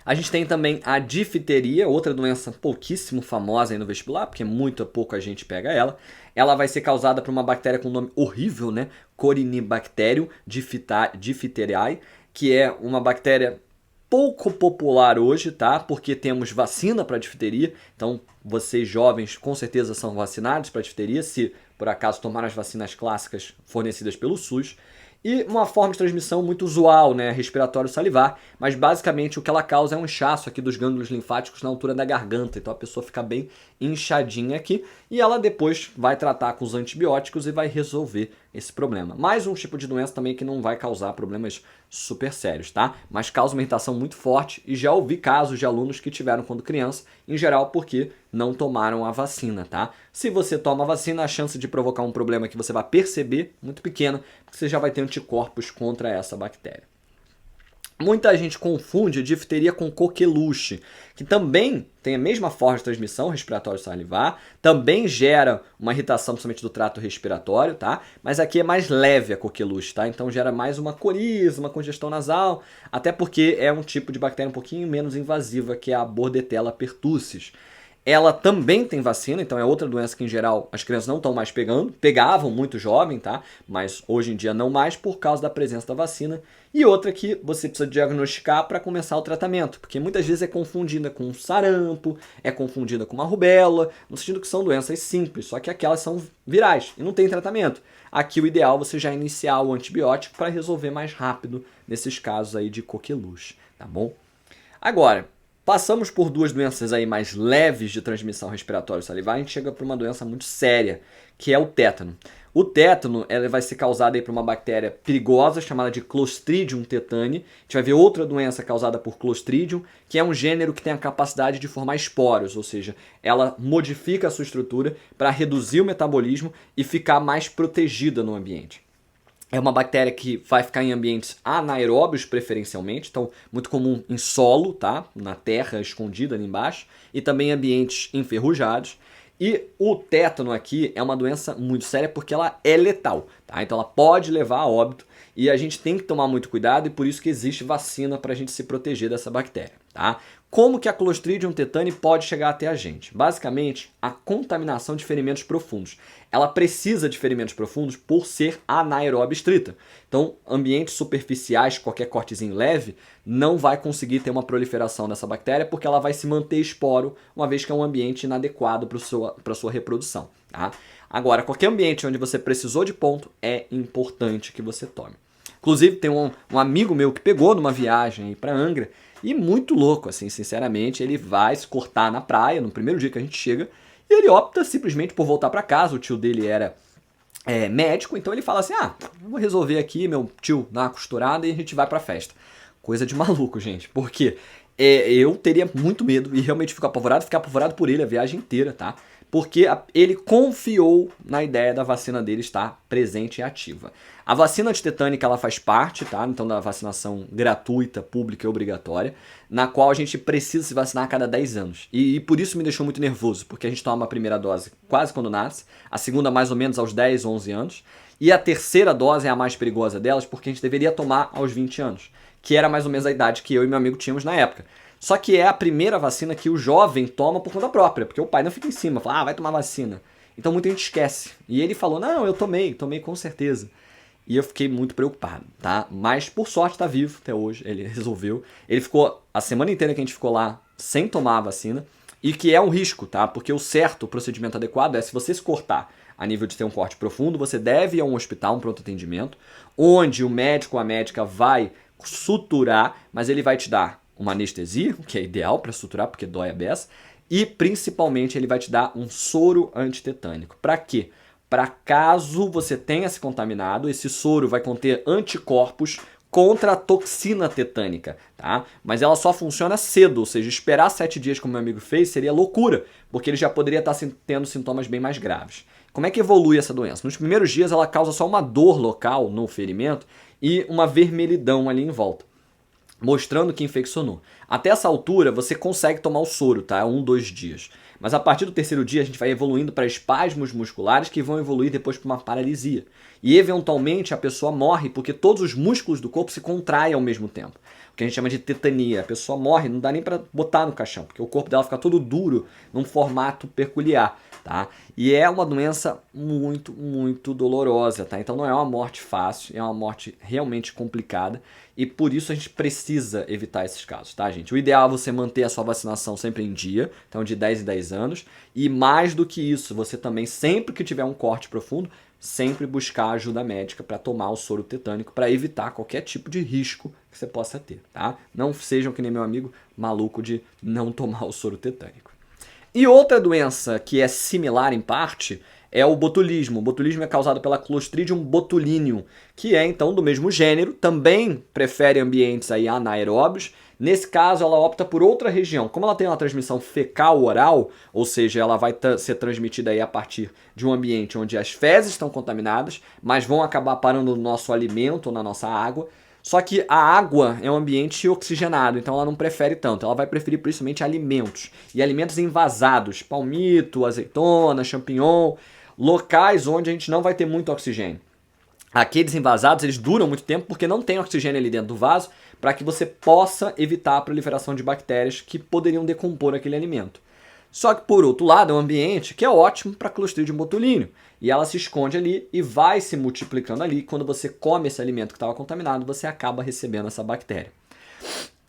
A gente tem também a difteria, outra doença pouquíssimo famosa aí no vestibular, porque muito pouco a gente pega ela. Ela vai ser causada por uma bactéria com um nome horrível, né? Corynebacterium diphtheriae, que é uma bactéria pouco popular hoje, tá? Porque temos vacina para difteria. Então, vocês jovens com certeza são vacinados para difteria, se por acaso tomaram as vacinas clássicas fornecidas pelo SUS. E uma forma de transmissão muito usual, né? Respiratório salivar, mas basicamente o que ela causa é um inchaço aqui dos gânglios linfáticos na altura da garganta, então a pessoa fica bem inchadinha aqui e ela depois vai tratar com os antibióticos e vai resolver esse problema. Mais um tipo de doença também que não vai causar problemas super sérios, tá? Mas causa uma irritação muito forte e já ouvi casos de alunos que tiveram quando criança, em geral porque não tomaram a vacina, tá? Se você toma a vacina, a chance de provocar um problema que você vai perceber muito pequena, porque você já vai ter anticorpos contra essa bactéria. Muita gente confunde difteria com coqueluche, que também tem a mesma forma de transmissão, respiratório salivar, também gera uma irritação principalmente do trato respiratório, tá? Mas aqui é mais leve a coqueluche, tá? Então gera mais uma coriza, uma congestão nasal, até porque é um tipo de bactéria um pouquinho menos invasiva, que é a Bordetella pertussis. Ela também tem vacina, então é outra doença que em geral as crianças não estão mais pegando. Pegavam muito jovem, tá? Mas hoje em dia não mais por causa da presença da vacina. E outra que você precisa diagnosticar para começar o tratamento, porque muitas vezes é confundida com sarampo, é confundida com uma rubéola, no sentido que são doenças simples, só que aquelas são virais e não tem tratamento. Aqui o ideal é você já iniciar o antibiótico para resolver mais rápido nesses casos aí de coqueluche, tá bom? Agora, passamos por 2 doenças aí mais leves de transmissão respiratória salivar, a gente chega para uma doença muito séria, que é o tétano. O tétano ela vai ser causado aí por uma bactéria perigosa chamada de Clostridium tetani. A gente vai ver outra doença causada por Clostridium, que é um gênero que tem a capacidade de formar esporos, ou seja, ela modifica a sua estrutura para reduzir o metabolismo e ficar mais protegida no ambiente. É uma bactéria que vai ficar em ambientes anaeróbios preferencialmente, então muito comum em solo, tá? Na terra escondida ali embaixo, e também em ambientes enferrujados. E o tétano aqui é uma doença muito séria porque ela é letal, tá? Então ela pode levar a óbito e a gente tem que tomar muito cuidado e por isso que existe vacina para a gente se proteger dessa bactéria, tá? Como que a Clostridium tetani pode chegar até a gente? Basicamente, a contaminação de ferimentos profundos. Ela precisa de ferimentos profundos por ser anaeróbia estrita. Então, ambientes superficiais, qualquer cortezinho leve, não vai conseguir ter uma proliferação dessa bactéria porque ela vai se manter esporo, uma vez que é um ambiente inadequado para a sua reprodução. Tá? Agora, qualquer ambiente onde você precisou de ponto, é importante que você tome. Inclusive, tem um amigo meu que pegou numa viagem para Angra, e muito louco, assim, sinceramente, ele vai se cortar na praia no primeiro dia que a gente chega e ele opta simplesmente por voltar para casa. O tio dele era médico, então ele fala assim, eu vou resolver aqui, meu tio dá uma costurada e a gente vai pra festa. Coisa de maluco, gente, porque eu teria muito medo e realmente ficar apavorado por ele a viagem inteira, tá? Porque ele confiou na ideia da vacina dele estar presente e ativa. A vacina antitetânica ela faz parte, tá? Então, da vacinação gratuita, pública e obrigatória, na qual a gente precisa se vacinar a cada 10 anos. E por isso me deixou muito nervoso, porque a gente toma a primeira dose quase quando nasce, a segunda mais ou menos aos 10, 11 anos, e a terceira dose é a mais perigosa delas, porque a gente deveria tomar aos 20 anos, que era mais ou menos a idade que eu e meu amigo tínhamos na época. Só que é a primeira vacina que o jovem toma por conta própria, porque o pai não fica em cima, fala, vai tomar vacina. Então muita gente esquece. E ele falou, não, eu tomei com certeza. E eu fiquei muito preocupado, tá? Mas por sorte tá vivo até hoje, ele resolveu. Ele ficou a semana inteira que a gente ficou lá sem tomar a vacina, e que é um risco, tá? Porque o certo, o procedimento adequado é se você se cortar a nível de ter um corte profundo, você deve ir a um hospital, um pronto atendimento, onde o médico ou a médica vai suturar, mas ele vai te dar uma anestesia, o que é ideal para suturar, porque dói a beça, e principalmente ele vai te dar um soro antitetânico. Para quê? Para caso você tenha se contaminado, esse soro vai conter anticorpos contra a toxina tetânica, tá? Mas ela só funciona cedo, ou seja, esperar 7 dias como meu amigo fez seria loucura, porque ele já poderia estar tendo sintomas bem mais graves. Como é que evolui essa doença? Nos primeiros dias ela causa só uma dor local no ferimento e uma vermelhidão ali em volta, mostrando que infeccionou. Até essa altura você consegue tomar o soro, tá? 1, 2 dias. Mas a partir do terceiro dia a gente vai evoluindo para espasmos musculares que vão evoluir depois para uma paralisia. E eventualmente a pessoa morre porque todos os músculos do corpo se contraem ao mesmo tempo. O que a gente chama de tetania. A pessoa morre, não dá nem para botar no caixão, porque o corpo dela fica todo duro num formato peculiar, tá? E é uma doença muito, muito dolorosa, tá? Então não é uma morte fácil, é uma morte realmente complicada e por isso a gente precisa evitar esses casos, tá, gente? O ideal é você manter a sua vacinação sempre em dia, então de 10 em 10 anos, e mais do que isso, você também, sempre que tiver um corte profundo, sempre buscar ajuda médica para tomar o soro tetânico para evitar qualquer tipo de risco que você possa ter, tá? Não sejam que nem meu amigo maluco de não tomar o soro tetânico. E outra doença que é similar em parte é o botulismo. O botulismo é causado pela Clostridium botulinum, que é então do mesmo gênero, também prefere ambientes aí anaeróbios. Nesse caso, ela opta por outra região. Como ela tem uma transmissão fecal-oral, ou seja, ela vai ser transmitida aí a partir de um ambiente onde as fezes estão contaminadas, mas vão acabar parando no nosso alimento ou na nossa água. Só que a água é um ambiente oxigenado, então ela não prefere tanto. Ela vai preferir principalmente alimentos. E alimentos envasados, palmito, azeitona, champignon, locais onde a gente não vai ter muito oxigênio. Aqueles envasados, eles duram muito tempo porque não tem oxigênio ali dentro do vaso para que você possa evitar a proliferação de bactérias que poderiam decompor aquele alimento. Só que, por outro lado, é um ambiente que é ótimo para Clostridium botulinum. E ela se esconde ali e vai se multiplicando ali. Quando você come esse alimento que estava contaminado, você acaba recebendo essa bactéria.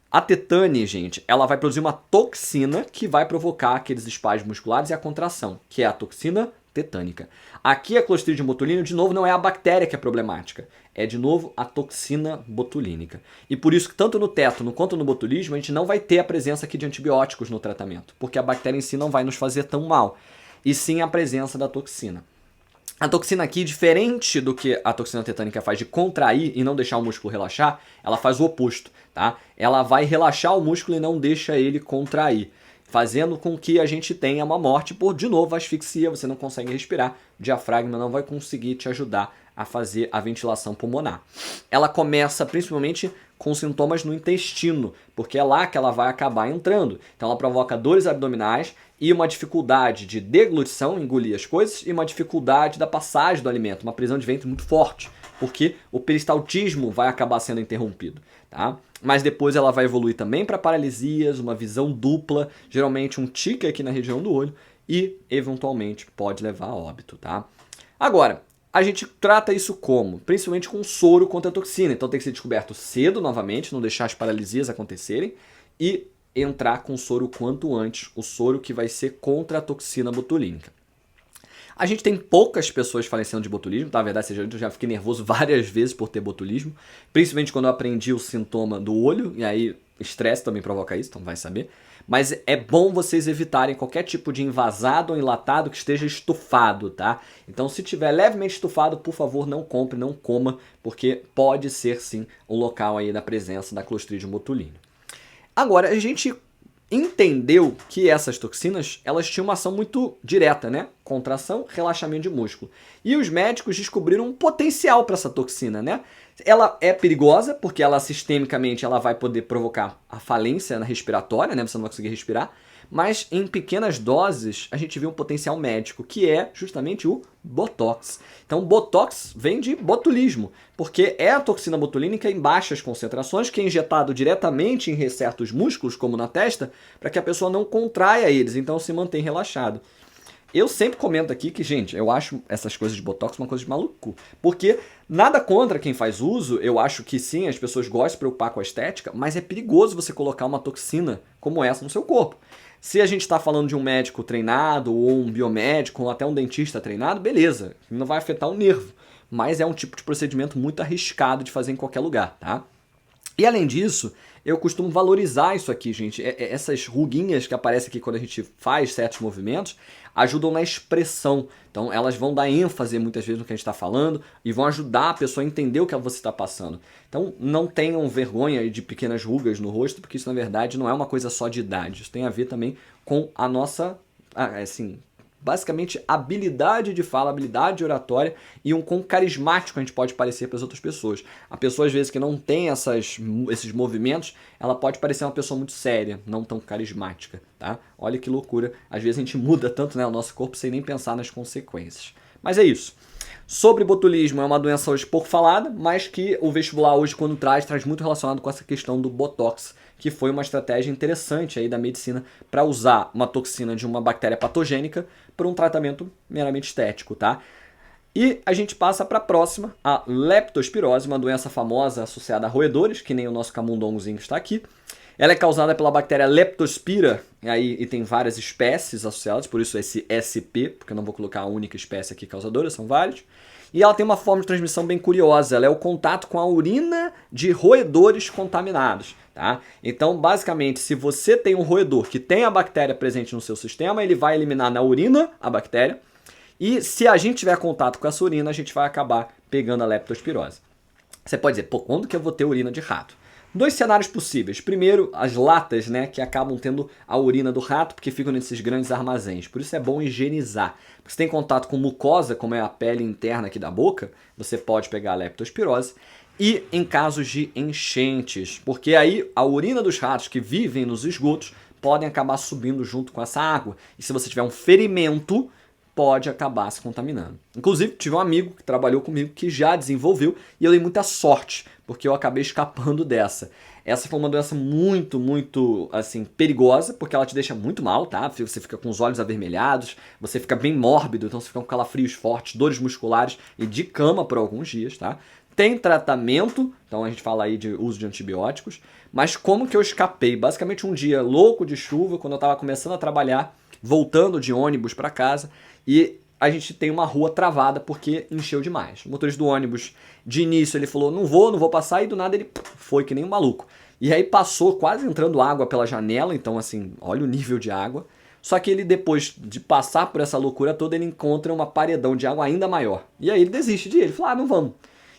A tetane, gente, ela vai produzir uma toxina que vai provocar aqueles espasmos musculares e a contração, que é a toxina tetânica. Aqui a Clostridium botulinum, de novo, não é a bactéria que é problemática. É, de novo, a toxina botulínica. E por isso que tanto no tétano quanto no botulismo, a gente não vai ter a presença aqui de antibióticos no tratamento, porque a bactéria em si não vai nos fazer tão mal, e sim a presença da toxina. A toxina aqui, diferente do que a toxina tetânica faz de contrair e não deixar o músculo relaxar, ela faz o oposto, tá? Ela vai relaxar o músculo e não deixa ele contrair, fazendo com que a gente tenha uma morte por, de novo, asfixia, você não consegue respirar, o diafragma não vai conseguir te ajudar a fazer a ventilação pulmonar. Ela começa principalmente com sintomas no intestino, porque é lá que ela vai acabar entrando. Então ela provoca dores abdominais e uma dificuldade de deglutição, engolir as coisas, e uma dificuldade da passagem do alimento, uma prisão de ventre muito forte, porque o peristaltismo vai acabar sendo interrompido, tá? Mas depois ela vai evoluir também para paralisias, uma visão dupla, geralmente um tique aqui na região do olho e, eventualmente, pode levar a óbito, tá? Agora, a gente trata isso como? Principalmente com soro contra a toxina. Então tem que ser descoberto cedo novamente, não deixar as paralisias acontecerem e entrar com soro quanto antes, o soro que vai ser contra a toxina botulínica. A gente tem poucas pessoas falecendo de botulismo, tá? Na verdade, eu já fiquei nervoso várias vezes por ter botulismo, principalmente quando eu aprendi o sintoma do olho, e aí estresse também provoca isso, então vai saber. Mas é bom vocês evitarem qualquer tipo de envasado ou enlatado que esteja estufado, tá? Então, se tiver levemente estufado, por favor, não compre, não coma, porque pode ser sim um local aí da presença da Clostridium botulinum. Agora, a gente entendeu que essas toxinas, elas tinham uma ação muito direta, né? Contração, relaxamento de músculo. E os médicos descobriram um potencial para essa toxina, né? Ela é perigosa, porque ela sistemicamente ela vai poder provocar a falência respiratória, né? Você não vai conseguir respirar. Mas em pequenas doses a gente vê um potencial médico, que é justamente o Botox. Então, Botox vem de botulismo, porque é a toxina botulínica em baixas concentrações que é injetado diretamente em certos músculos, como na testa, para que a pessoa não contraia eles, então se mantém relaxado. Eu sempre comento aqui que, gente, eu acho essas coisas de Botox uma coisa de maluco. Porque nada contra quem faz uso, eu acho que sim, as pessoas gostam de se preocupar com a estética, mas é perigoso você colocar uma toxina como essa no seu corpo. Se a gente está falando de um médico treinado, ou um biomédico, ou até um dentista treinado, beleza, não vai afetar o nervo. Mas é um tipo de procedimento muito arriscado de fazer em qualquer lugar, tá? E além disso, eu costumo valorizar isso aqui, gente. Essas ruguinhas que aparecem aqui quando a gente faz certos movimentos ajudam na expressão. Então elas vão dar ênfase muitas vezes no que a gente está falando e vão ajudar a pessoa a entender o que você está passando. Então não tenham vergonha de pequenas rugas no rosto, porque isso na verdade não é uma coisa só de idade. Isso tem a ver também com a nossa, assim, basicamente habilidade de fala, habilidade de oratória e um quão carismático a gente pode parecer para as outras pessoas. A pessoa às vezes que não tem esses movimentos, ela pode parecer uma pessoa muito séria, não tão carismática, tá? Olha que loucura, às vezes a gente muda tanto, né, o nosso corpo sem nem pensar nas consequências. Mas é isso. Sobre botulismo, é uma doença hoje pouco falada, mas que o vestibular hoje, quando traz muito relacionado com essa questão do Botox, que foi uma estratégia interessante aí da medicina para usar uma toxina de uma bactéria patogênica para um tratamento meramente estético, tá? E a gente passa para a próxima, a leptospirose, uma doença famosa associada a roedores, que nem o nosso camundongozinho está aqui. Ela é causada pela bactéria Leptospira, e tem várias espécies associadas, por isso esse SP, porque eu não vou colocar a única espécie aqui causadora, são vários. E ela tem uma forma de transmissão bem curiosa, ela é o contato com a urina de roedores contaminados, tá? Então, basicamente, se você tem um roedor que tem a bactéria presente no seu sistema, ele vai eliminar na urina a bactéria, e se a gente tiver contato com essa urina, a gente vai acabar pegando a leptospirose. Você pode dizer, pô, quando que eu vou ter urina de rato? Dois cenários possíveis. Primeiro, as latas, né, que acabam tendo a urina do rato, porque ficam nesses grandes armazéns. Por isso é bom higienizar. Porque se tem contato com mucosa, como é a pele interna aqui da boca, você pode pegar a leptospirose. E em casos de enchentes, porque aí a urina dos ratos que vivem nos esgotos podem acabar subindo junto com essa água. E se você tiver um ferimento, pode acabar se contaminando. Inclusive, tive um amigo que trabalhou comigo que já desenvolveu e eu dei muita sorte, porque eu acabei escapando dessa. Essa foi uma doença muito, assim, perigosa, porque ela te deixa muito mal, tá? Você fica com os olhos avermelhados, você fica bem mórbido, então você fica com calafrios fortes, dores musculares e de cama por alguns dias, tá? Tem tratamento, então a gente fala aí de uso de antibióticos, mas como que eu escapei? Basicamente um dia louco de chuva, quando eu estava começando a trabalhar, voltando de ônibus para casa, e a gente tem uma rua travada porque encheu demais. O motorista do ônibus, de início, ele falou, não vou passar, e do nada ele foi que nem um maluco. E aí passou quase entrando água pela janela, então assim, olha o nível de água. Só que ele, depois de passar por essa loucura toda, ele encontra uma paredão de água ainda maior. E aí ele desiste de ir. Ele fala, não vamos.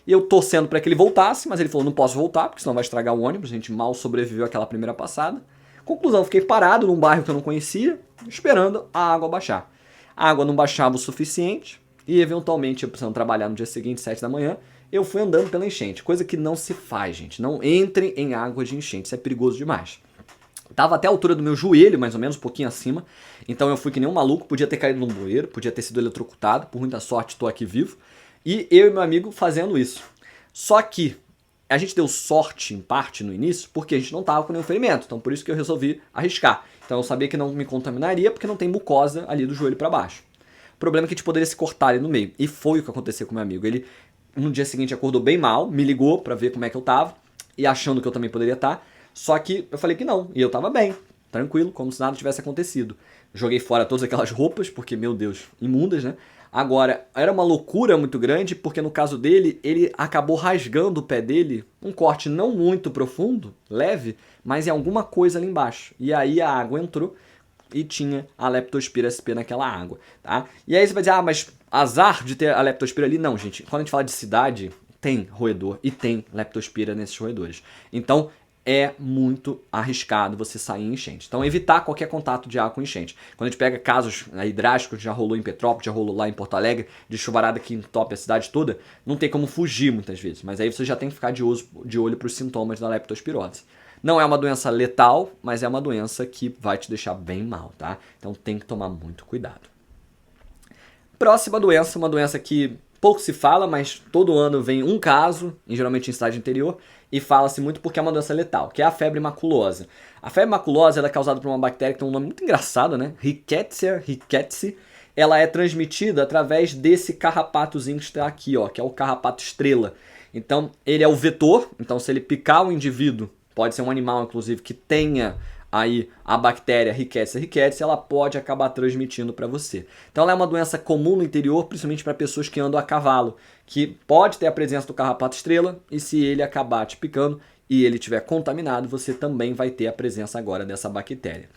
E eu torcendo para que ele voltasse, mas ele falou, não posso voltar, porque senão vai estragar o ônibus. A gente mal sobreviveu àquela primeira passada. Conclusão, fiquei parado num bairro que eu não conhecia, esperando a água baixar. A água não baixava o suficiente e, eventualmente, eu precisando trabalhar no dia seguinte, 7 da manhã, eu fui andando pela enchente. Coisa que não se faz, gente. Não entre em água de enchente, isso é perigoso demais. Tava até a altura do meu joelho, mais ou menos, um pouquinho acima. Então eu fui que nem um maluco, podia ter caído num bueiro, podia ter sido eletrocutado. Por muita sorte, estou aqui vivo. E eu e meu amigo fazendo isso. Só que a gente deu sorte, em parte, no início, porque a gente não tava com nenhum ferimento. Então por isso que eu resolvi arriscar. Então eu sabia que não me contaminaria, porque não tem mucosa ali do joelho para baixo. O problema é que a gente poderia se cortar ali no meio. E foi o que aconteceu com meu amigo. Ele, no dia seguinte, acordou bem mal, me ligou para ver como é que eu tava. E achando que eu também poderia estar. Só que eu falei que não, e eu tava bem, tranquilo, como se nada tivesse acontecido. Joguei fora todas aquelas roupas, porque, meu Deus, imundas, né? Agora, era uma loucura muito grande, porque no caso dele, ele acabou rasgando o pé dele, um corte não muito profundo, leve, mas em alguma coisa ali embaixo. E aí a água entrou e tinha a Leptospira sp naquela água, tá? E aí você vai dizer, ah, mas azar de ter a Leptospira ali? Não, gente, quando a gente fala de cidade, tem roedor e tem Leptospira nesses roedores. Então, é muito arriscado você sair em enchente. Então, evitar qualquer contato de água com enchente. Quando a gente pega casos aí drásticos, já rolou em Petrópolis, já rolou lá em Porto Alegre, de chuvarada que entope a cidade toda, não tem como fugir muitas vezes. Mas aí você já tem que ficar de olho para os sintomas da leptospirose. Não é uma doença letal, mas é uma doença que vai te deixar bem mal, tá? Então tem que tomar muito cuidado. Próxima doença, uma doença que pouco se fala, mas todo ano vem um caso, geralmente em cidade interior, e fala-se muito porque é uma doença letal, que é a febre maculosa. A febre maculosa ela é causada por uma bactéria que tem um nome muito engraçado, né? Rickettsia rickettsii. Ela é transmitida através desse carrapatozinho que está aqui, ó, que é o carrapato estrela. Então, ele é o vetor, então se ele picar o indivíduo, pode ser um animal, inclusive, que tenha aí a bactéria Rickettsia rickettsii, ela pode acabar transmitindo para você. Então ela é uma doença comum no interior, principalmente para pessoas que andam a cavalo, que pode ter a presença do carrapato estrela, e se ele acabar te picando e ele estiver contaminado, você também vai ter a presença agora dessa bactéria.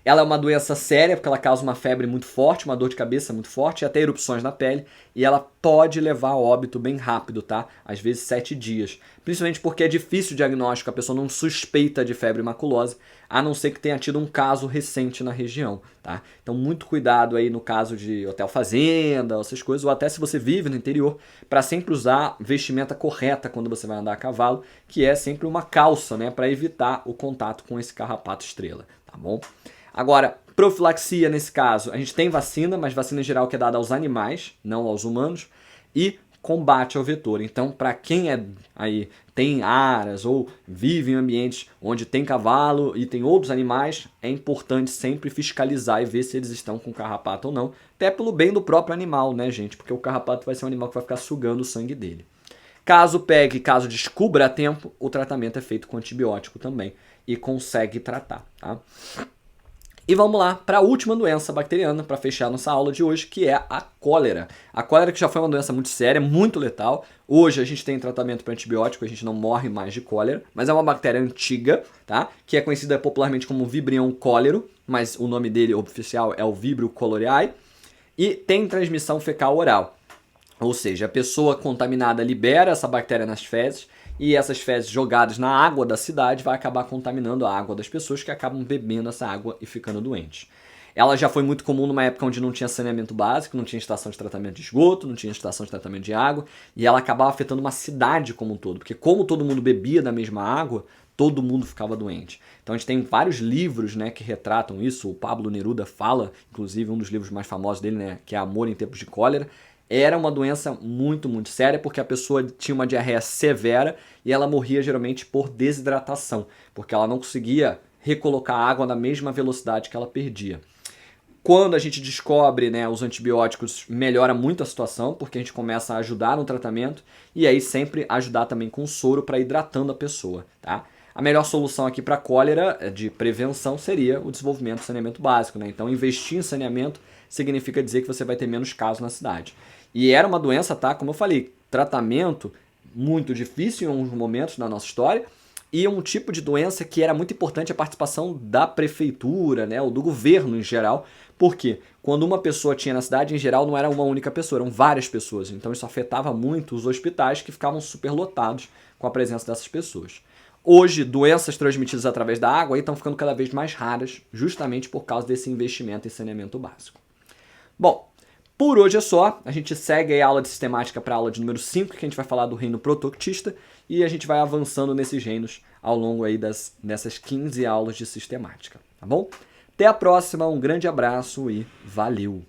Ela é uma doença séria, porque ela causa uma febre muito forte, uma dor de cabeça muito forte, e até erupções na pele, e ela pode levar a óbito bem rápido, tá? Às vezes 7 dias. Principalmente porque é difícil o diagnóstico, a pessoa não suspeita de febre maculosa, a não ser que tenha tido um caso recente na região, tá? Então muito cuidado aí no caso de hotel fazenda, essas coisas, ou até se você vive no interior, para sempre usar vestimenta correta quando você vai andar a cavalo, que é sempre uma calça, né? Para evitar o contato com esse carrapato estrela, tá bom? Agora, profilaxia nesse caso, a gente tem vacina, mas vacina em geral que é dada aos animais, não aos humanos, e combate ao vetor. Então, para quem tem aras ou vive em ambientes onde tem cavalo e tem outros animais, é importante sempre fiscalizar e ver se eles estão com carrapato ou não, até pelo bem do próprio animal, né, gente? Porque o carrapato vai ser um animal que vai ficar sugando o sangue dele. Caso pegue, caso descubra a tempo, o tratamento é feito com antibiótico também e consegue tratar, tá? E vamos lá para a última doença bacteriana para fechar nossa aula de hoje, que é a cólera. A cólera que já foi uma doença muito séria, muito letal. Hoje a gente tem tratamento para antibiótico, a gente não morre mais de cólera, mas é uma bactéria antiga, tá? Que é conhecida popularmente como Vibrio cholerae, mas o nome dele oficial é o Vibrio cholerae, e tem transmissão fecal oral. Ou seja, a pessoa contaminada libera essa bactéria nas fezes, e essas fezes jogadas na água da cidade vai acabar contaminando a água das pessoas que acabam bebendo essa água e ficando doentes. Ela já foi muito comum numa época onde não tinha saneamento básico, não tinha estação de tratamento de esgoto, não tinha estação de tratamento de água, e ela acabava afetando uma cidade como um todo, porque como todo mundo bebia da mesma água, todo mundo ficava doente. Então a gente tem vários livros, né, que retratam isso. O Pablo Neruda fala, inclusive um dos livros mais famosos dele, né, que é Amor em Tempos de Cólera. Era uma doença muito, muito séria, porque a pessoa tinha uma diarreia severa e ela morria geralmente por desidratação, porque ela não conseguia recolocar a água na mesma velocidade que ela perdia. Quando a gente descobre, né, os antibióticos, melhora muito a situação, porque a gente começa a ajudar no tratamento e aí sempre ajudar também com soro para hidratando a pessoa, tá? A melhor solução aqui para cólera de prevenção seria o desenvolvimento do saneamento básico, né? Então investir em saneamento significa dizer que você vai ter menos casos na cidade. E era uma doença, tá? Como eu falei, tratamento muito difícil em alguns momentos da nossa história, e um tipo de doença que era muito importante a participação da prefeitura, né, ou do governo em geral, porque quando uma pessoa tinha na cidade, em geral não era uma única pessoa, eram várias pessoas, então isso afetava muito os hospitais que ficavam superlotados com a presença dessas pessoas. Hoje, doenças transmitidas através da água estão ficando cada vez mais raras, justamente por causa desse investimento em saneamento básico. Bom, por hoje é só. A gente segue a aula de sistemática para a aula de número 5, que a gente vai falar do reino protoctista, e a gente vai avançando nesses reinos ao longo aí dessas 15 aulas de sistemática, tá bom? Até a próxima, um grande abraço e valeu!